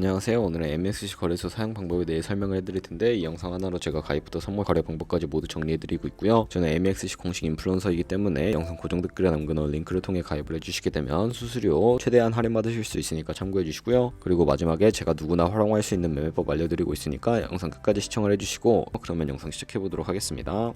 안녕하세요. 오늘은 MXC 거래소 사용 방법에 대해 설명을 해드릴 텐데, 이 영상 하나로 제가 가입부터 선물 거래 방법까지 모두 정리해드리고 있고요. 저는 MXC 공식 인플루언서이기 때문에 영상 고정 댓글에 남겨놓은 링크를 통해 가입을 해주시게 되면 수수료 최대한 할인 받으실 수 있으니까 참고해주시고요. 그리고 마지막에 제가 누구나 활용할 수 있는 매매법 알려드리고 있으니까 영상 끝까지 시청을 해주시고, 그러면 영상 시작해보도록 하겠습니다.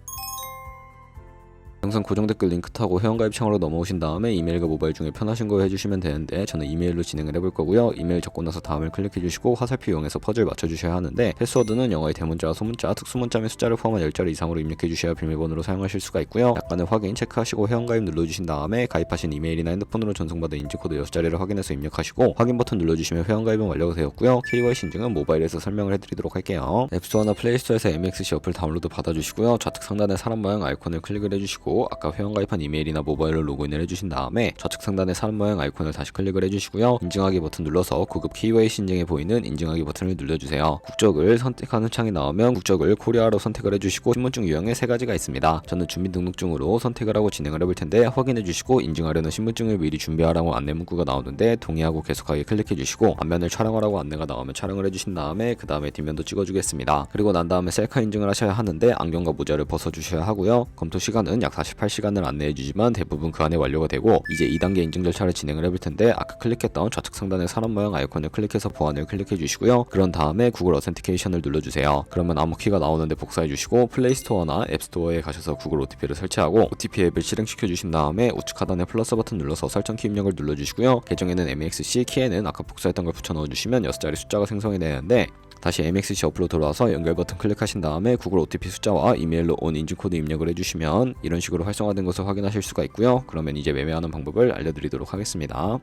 영상 고정 댓글 링크 타고 회원가입 창으로 넘어오신 다음에 이메일과 모바일 중에 편하신 거 해주시면 되는데, 저는 이메일로 진행을 해볼 거고요. 이메일 적고 나서 다음을 클릭해주시고 화살표 이용해서 퍼즐 맞춰주셔야 하는데, 패스워드는 영어의 대문자와 소문자, 특수문자 및 숫자를 포함한 10자리 이상으로 입력해주셔야 비밀번호로 사용하실 수가 있고요. 약간의 확인 체크하시고 회원가입 눌러주신 다음에 가입하신 이메일이나 핸드폰으로 전송받은 인증코드 6자리를 확인해서 입력하시고, 확인 버튼 눌러주시면 회원가입은 완료가 되었고요. KYC 인증은 모바일에서 설명을 해드리도록 할게요. 앱스토어나 플레이스토어에서 MXC 어플 다운로드 받아주시고요. 좌측 상단에 사람 모양 아이콘을 클릭을 해주시고, 아까 회원가입한 이메일이나 모바일로 로그인을 해주신 다음에 좌측 상단에 사람 모양 아이콘을 다시 클릭을 해주시고요. 인증하기 버튼 눌러서 고급 KYC 인증에 보이는 인증하기 버튼을 눌러주세요. 국적을 선택하는 창이 나오면 국적을 코리아로 선택을 해주시고, 신분증 유형에 3가지가 있습니다. 저는 주민등록증으로 선택을 하고 진행을 해볼 텐데, 확인해주시고 인증하려는 신분증을 미리 준비하라고 안내 문구가 나오는데 동의하고 계속하기 클릭해주시고, 앞면을 촬영하라고 안내가 나오면 촬영을 해주신 다음에 그 다음에 뒷면도 찍어주겠습니다. 그리고 난 다음에 셀카 인증을 하셔야 하는데, 안경과 모자를 벗어주셔야 하고요. 검토 시간은 약 48시간을 안내해주지만 대부분 그 안에 완료가 되고, 이제 2단계 인증 절차를 진행을 해볼 텐데, 아까 클릭했던 좌측 상단의 사람 모양 아이콘을 클릭해서 보안을 클릭해주시고요. 그런 다음에 구글 어센티케이션을 눌러주세요. 그러면 암호키가 나오는데 복사해주시고, 플레이스토어나 앱스토어에 가셔서 구글 OTP를 설치하고 OTP 앱을 실행시켜주신 다음에 우측 하단에 플러스 버튼 눌러서 설정키 입력을 눌러주시고요. 계정에는 MXC, 키에는 아까 복사했던 걸 붙여 넣어주시면 6자리 숫자가 생성이 되는데, 다시 MXC 어플로 돌아와서 연결 버튼 클릭하신 다음에 구글 OTP 숫자와 이메일로 온 인증코드 입력을 해주시면 이런 식으로 활성화된 것을 확인하실 수가 있고요. 그러면 이제 매매하는 방법을 알려드리도록 하겠습니다.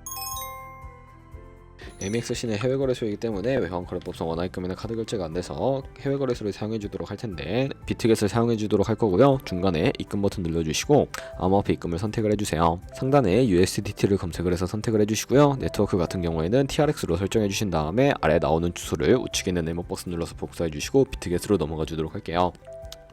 MXC는 해외 거래소이기 때문에 외환 거래법상 원화입금이나 카드 결제가 안 돼서 해외 거래소를 사용해 주도록 할 텐데, 비트겟을 사용해 주도록 할 거고요. 중간에 입금 버튼 눌러주시고 암호화폐 입금을 선택을 해주세요. 상단에 USDT를 검색을 해서 선택을 해주시고요. 네트워크 같은 경우에는 TRX로 설정해 주신 다음에 아래 나오는 주소를 우측에 있는 네모박스 눌러서 복사해 주시고 비트겟으로 넘어가 주도록 할게요.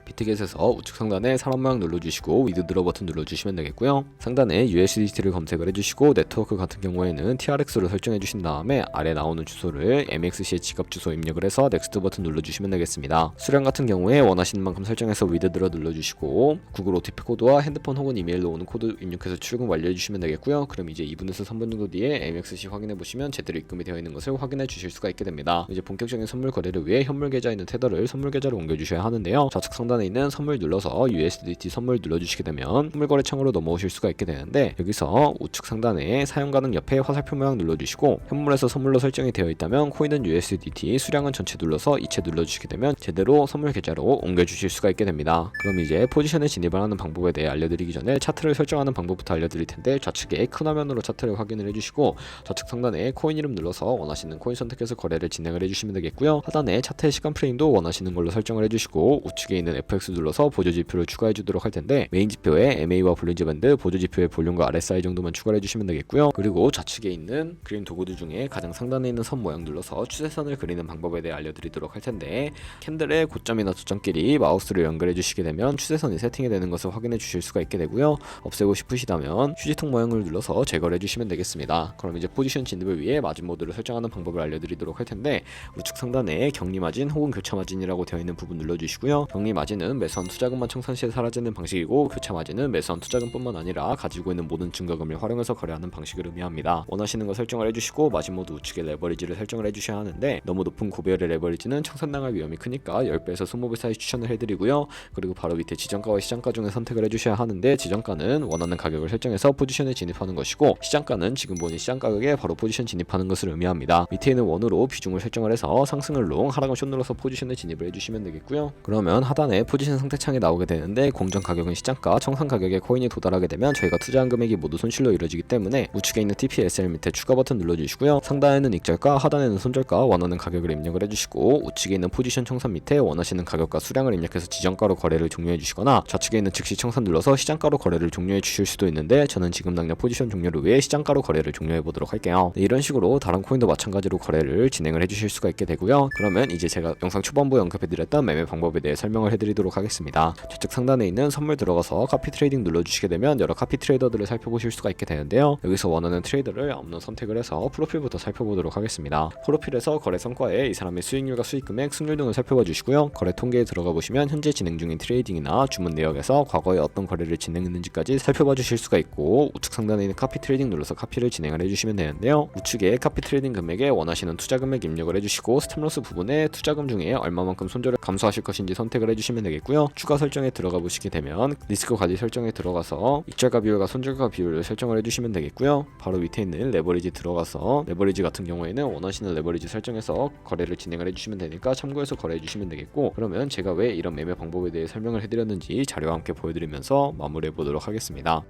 비트겟에서 우측 상단에 사람 모양 눌러주시고 위드드러 버튼 눌러주시면 되겠고요. 상단에 USDT를 검색을 해주시고 네트워크 같은 경우에는 TRX로 설정해 주신 다음에 아래 나오는 주소를 MXC의 지갑 주소 입력을 해서 넥스트 버튼 눌러주시면 되겠습니다. 수량 같은 경우에 원하시는 만큼 설정해서 위드드러 눌러주시고, 구글 OTP 코드와 핸드폰 혹은 이메일로 오는 코드 입력해서 출금 완료해 주시면 되겠고요. 그럼 이제 2분에서 3분 정도 뒤에 MXC 확인해 보시면 제대로 입금이 되어 있는 것을 확인해 주실 수가 있게 됩니다. 이제 본격적인 선물 거래를 위해 현물 계좌에 있는 테더를 선물 계좌로 옮겨 주셔야 하는데요. 좌측 상단에 있는 선물 눌러서 USDT 선물 눌러주시게 되면 선물 거래 창으로 넘어오실 수가 있게 되는데, 여기서 우측 상단에 사용 가능 옆에 화살표 모양 눌러주시고, 현물에서 선물로 설정이 되어 있다면 코인은 USDT, 수량은 전체 눌러서 이체 눌러주시게 되면 제대로 선물 계좌로 옮겨주실 수가 있게 됩니다. 그럼 이제 포지션에 진입을 하는 방법에 대해 알려드리기 전에 차트를 설정하는 방법부터 알려드릴 텐데, 좌측에 큰 화면으로 차트를 확인을 해주시고 좌측 상단에 코인 이름 눌러서 원하시는 코인 선택해서 거래를 진행을 해주시면 되겠고요. 하단에 차트의 시간 프레임도 원하시는 걸로 설정을 해주시고, 우측에 있는 FX 눌러서 보조 지표를 추가해 주도록 할 텐데, 메인 지표에 MA와 볼린저 밴드, 보조 지표의 볼륨과 RSI 정도만 추가를 해주시면 되겠고요. 그리고 좌측에 있는 그림 도구들 중에 가장 상단에 있는 선 모양 눌러서 추세선을 그리는 방법에 대해 알려드리도록 할 텐데, 캔들의 고점이나 저점끼리 마우스를 연결해 주시게 되면 추세선이 세팅이 되는 것을 확인해 주실 수가 있게 되고요. 없애고 싶으시다면 휴지통 모양을 눌러서 제거를 해주시면 되겠습니다. 그럼 이제 포지션 진입을 위해 마진 모드를 설정하는 방법을 알려드리도록 할 텐데, 우측 상단에 격리 마진 혹은 교차 마진이라고 되어 있는 부분 눌러주시고요. 격리 마진은 매수한 투자금만 청산 시에 사라지는 방식이고, 교차 마진은 매수한 투자금뿐만 아니라 가지고 있는 모든 증거금을 활용해서 거래하는 방식을 의미합니다. 원하시는 거 설정을 해주시고, 마진 모드 우측에 레버리지를 설정을 해주셔야 하는데, 너무 높은 고배열의 레버리지는 청산당할 위험이 크니까 10배에서 20배 사이 추천을 해드리고요. 그리고 바로 밑에 지정가와 시장가 중에 선택을 해주셔야 하는데, 지정가는 원하는 가격을 설정해서 포지션에 진입하는 것이고, 시장가는 지금 보는 시장 가격에 바로 포지션 진입하는 것을 의미합니다. 밑에 있는 원으로 비중을 설정을 해서 상승을 롱, 하락은 숏 눌러서 포지션에 진입을 해주시면 되겠고요. 그러면 하단에 포지션 상태창이 나오게 되는데, 공정 가격은 시장가, 청산 가격에 코인이 도달하게 되면 저희가 투자한 금액이 모두 손실로 이루어지기 때문에 우측에 있는 TPSL 밑에 추가 버튼 눌러주시고요. 상단에는 익절가, 하단에는 손절가, 원하는 가격을 입력을 해주시고, 우측에 있는 포지션 청산 밑에 원하시는 가격과 수량을 입력해서 지정가로 거래를 종료해 주시거나, 좌측에 있는 즉시 청산 눌러서 시장가로 거래를 종료해 주실 수도 있는데, 저는 지금 당장 포지션 종료를 위해 시장가로 거래를 종료해 보도록 할게요. 이런 식으로 다른 코인도 마찬가지로 거래를 진행을 해주실 수가 있게 되고요. 그러면 이제 제가 영상 초반부에 언급해드렸던 매매 방법에 대해 설명을 해드릴 알려드리도록 하겠습니다. 좌측 상단에 있는 선물 들어가서 카피 트레이딩 눌러주시게 되면 여러 카피 트레이더들을 살펴보실 수가 있게 되는데요. 여기서 원하는 트레이더를 아무나 선택을 해서 프로필부터 살펴보도록 하겠습니다. 프로필에서 거래 성과에 이 사람의 수익률과 수익금액, 승률 등을 살펴봐 주시고요. 거래 통계에 들어가 보시면 현재 진행 중인 트레이딩이나 주문 내역에서 과거에 어떤 거래를 진행했는지까지 살펴봐 주실 수가 있고, 우측 상단에 있는 카피 트레이딩 눌러서 카피를 진행을 해주시면 되는데요. 우측에 카피 트레이딩 금액에 원하시는 투자 금액 입력을 해주시고, 스탑로스 부분에 투자금 중에 얼마만큼 손절을 감소하실 것인지 선택을 해주시면 되겠고요. 추가 설정에 들어가 보시게 되면 리스크 관리 설정에 들어가서 익절가 비율과 손절가 비율을 설정을 해주시면 되겠고요. 바로 밑에 있는 레버리지 들어가서 레버리지 같은 경우에는 원하시는 레버리지 설정해서 거래를 진행을 해주시면 되니까 참고해서 거래해 주시면 되겠고, 그러면 제가 왜 이런 매매 방법에 대해 설명을 해드렸는지 자료와 함께 보여드리면서 마무리해 보도록 하겠습니다.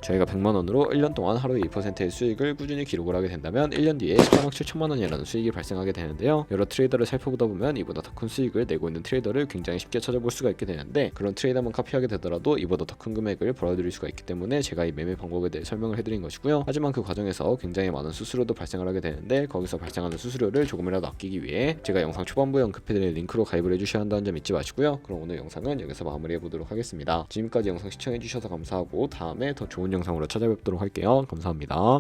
저희가 100만원으로 1년 동안 하루에 2%의 수익을 꾸준히 기록을 하게 된다면 1년 뒤에 13억 7천만원이라는 수익이 발생하게 되는데요. 여러 트레이더를 살펴보다 보면 이보다 더 큰 수익을 내고 있는 트레이더를 굉장히 쉽게 찾아볼 수가 있게 되는데, 그런 트레이더만 카피하게 되더라도 이보다 더 큰 금액을 벌어들일 수가 있기 때문에 제가 이 매매 방법에 대해 설명을 해드린 것이고요. 하지만 그 과정에서 굉장히 많은 수수료도 발생을 하게 되는데, 거기서 발생하는 수수료를 조금이라도 아끼기 위해 제가 영상 초반부에 언급해드린 링크로 가입을 해주셔야 한다는 점 잊지 마시고요. 그럼 오늘 영상은 여기서 마무리해 보도록 하겠습니다. 지금까지 영상 시청해주셔서 감사하고 다음에 더 좋은 영상으로 찾아뵙도록 할게요. 감사합니다.